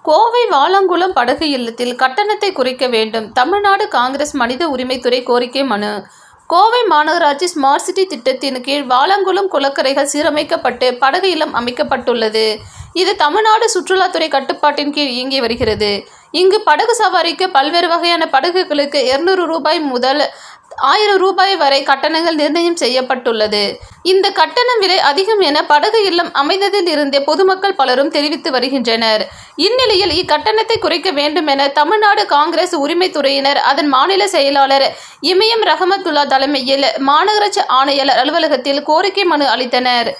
கோவை வாலாங்குளம் படகு இல்லத்தில் கட்டணத்தை குறைக்க வேண்டும். தமிழ்நாடு காங்கிரஸ் மனித உரிமைத்துறை கோரிக்கை மனு. கோவை மாநகராட்சி ஸ்மார்ட் சிட்டி திட்டத்தின் கீழ் வாலாங்குளம் குளக்கரைகள் சீரமைக்கப்பட்டு படகு இல்லம் அமைக்கப்பட்டுள்ளது. இது தமிழ்நாடு சுற்றுலாத்துறை கட்டுப்பாட்டின் கீழ் இயங்கி வருகிறது. இங்கு படகு சவாரிக்கு பல்வேறு வகையான படகுகளுக்கு 200 ரூபாய் முதல் 1000 ரூபாய் வரை கட்டணங்கள் நிர்ணயம் செய்யப்பட்டுள்ளது. இந்த கட்டண விலை அதிகம் என படகு இல்லம் அமைந்ததில் இருந்தே பொதுமக்கள் பலரும் தெரிவித்து வருகின்றனர். இந்நிலையில் இக்கட்டணத்தை குறைக்க வேண்டும் என தமிழ்நாடு காங்கிரஸ் உரிமைத்துறையினர் அதன் மாநில செயலாளர் இமயம் ரஹமத்துல்லா தலைமையில் மாநகராட்சி ஆணையாளர் அலுவலகத்தில் கோரிக்கை மனு அளித்தனர்.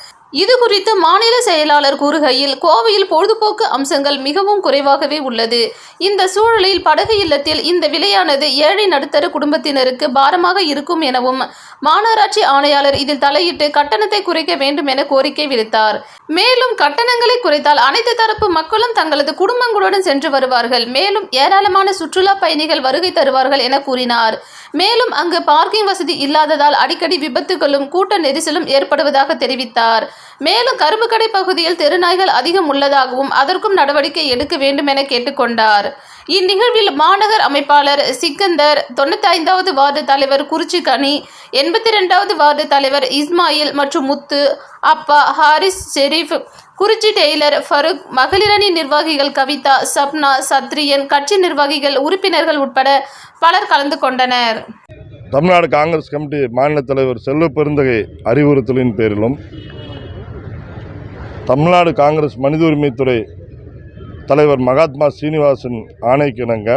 இதுகுறித்து மாநில செயலாளர் கூறுகையில், கோவையில் பொழுதுபோக்கு அம்சங்கள் மிகவும் குறைவாகவே உள்ளது. இந்த சூழலில் படகு இல்லத்தில் இந்த விலையானது ஏழை நடுத்தர குடும்பத்தினருக்கு பாரமாக இருக்கும் எனவும் மாநகராட்சி ஆணையாளர் இதில் தலையிட்டு கட்டணத்தை குறைக்க வேண்டும் என கோரிக்கை விடுத்தார். மேலும் கட்டணங்களை குறைத்தால் அனைத்து தரப்பு மக்களும் தங்களது குடும்பங்களுடன் சென்று வருவார்கள். மேலும் ஏராளமான சுற்றுலா பயணிகள் வருகை தருவார்கள் என கூறினார். மேலும் அங்கு பார்க்கிங் வசதி இல்லாததால் அடிக்கடி விபத்துகளும் கூட்ட நெரிசலும் ஏற்படுவதாக தெரிவித்தார். மேலும் கரும்புக்கடை பகுதியில் தெருநாய்கள் அதிகம் உள்ளதாகவும் அதற்கும் நடவடிக்கை எடுக்க வேண்டும் என கேட்டுக்கொண்டார். இந்நிகழ்வில் மாநகர் அமைப்பாளர் சிக்கந்தர், 95வது வார்டு தலைவர் குறிச்சிக்கனி, 82வது வார்டு தலைவர் இஸ்மாயில் மற்றும் முத்து, அப்பா, ஹாரிஸ், ஷெரீப், குறிச்சி டெய்லர், ஃபருக், மகளிரணி நிர்வாகிகள் கவிதா, சப்னா, சத்ரியன், கட்சி நிர்வாகிகள், உறுப்பினர்கள் உட்பட பலர் கலந்து கொண்டனர். தமிழ்நாடு காங்கிரஸ் கமிட்டி மாநில தலைவர் செல்வ பெருந்தகை அறிவுறுத்தலின் பேரிலும், தமிழ்நாடு காங்கிரஸ் மனித உரிமைத்துறை தலைவர் மகாத்மா சீனிவாசன் ஆணைக்கிணங்க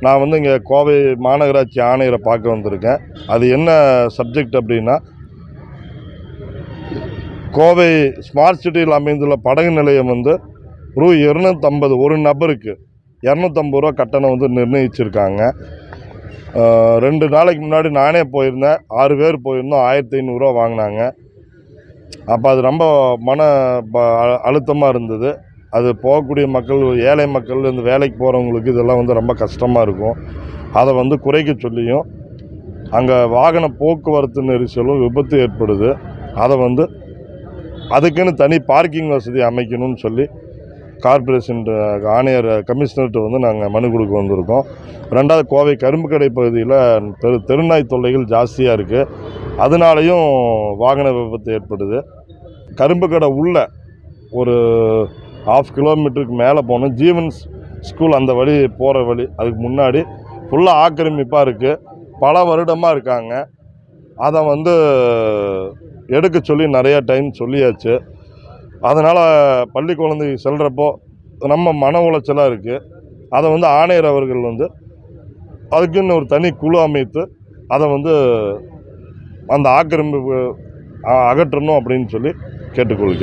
நான் இங்கே கோவை மாநகராட்சி ஆணையரை பார்க்க வந்திருக்கேன். அது என்ன சப்ஜெக்ட் அப்படின்னா, கோவை ஸ்மார்ட் சிட்டியில் அமைந்துள்ள படகு நிலையம் ரூ. 250 ஒரு நபருக்கு 250 ரூபா கட்டணம் நிர்ணயிச்சிருக்காங்க. 2 நாளைக்கு முன்னாடி நானே போயிருந்தேன். 6 பேர் போயிருந்தோம். 1500 ரூபா வாங்கினாங்க. அப்போ அது ரொம்ப மன அழுத்தமாக இருந்தது. அது போகக்கூடிய மக்கள், ஏழை மக்கள், இந்த வேலைக்கு போகிறவங்களுக்கு இதெல்லாம் ரொம்ப கஷ்டமாக இருக்கும். அதை குறைக்க சொல்லியும், அங்கே வாகன போக்குவரத்து நெரிசலும் விபத்து ஏற்படுது. அதை அதுக்குன்னு தனி பார்க்கிங் வசதி அமைக்கணும்னு சொல்லி கார்ப்பரேஷன் ஆணையர் கமிஷனர்கிட்ட நாங்கள் மனு கொடுக்க வந்திருக்கோம். 2வது, கோவை கரும்புக்கடை பகுதியில் தெருநாய் தொல்லைகள் ஜாஸ்தியாக இருக்குது. அதனாலையும் வாகன விபத்து ஏற்படுது. கரும்புக்கடை உள்ள ஒரு 1/2 கிலோமீட்டருக்கு மேலே போகணும். ஜீவன் ஸ்கூல் அந்த வழி போகிற வழி, அதுக்கு முன்னாடி ஃபுல்லாக ஆக்கிரமிப்பாக இருக்குது. பல வருடமாக இருக்காங்க. அதை எடுக்க சொல்லி நிறையா டைம் சொல்லியாச்சு. அதனால் பள்ளி குழந்தை செல்கிறப்போ நம்ம மன உளைச்சலாக இருக்குது. அதை ஆணையர் அவர்கள் அதுக்குன்னு ஒரு தனி குழு அமைத்து அதை அந்த ஆக்கிரமிப்பு அகற்றணும் அப்படின்னு சொல்லி கேட்டுக்கொள்கிறேன்.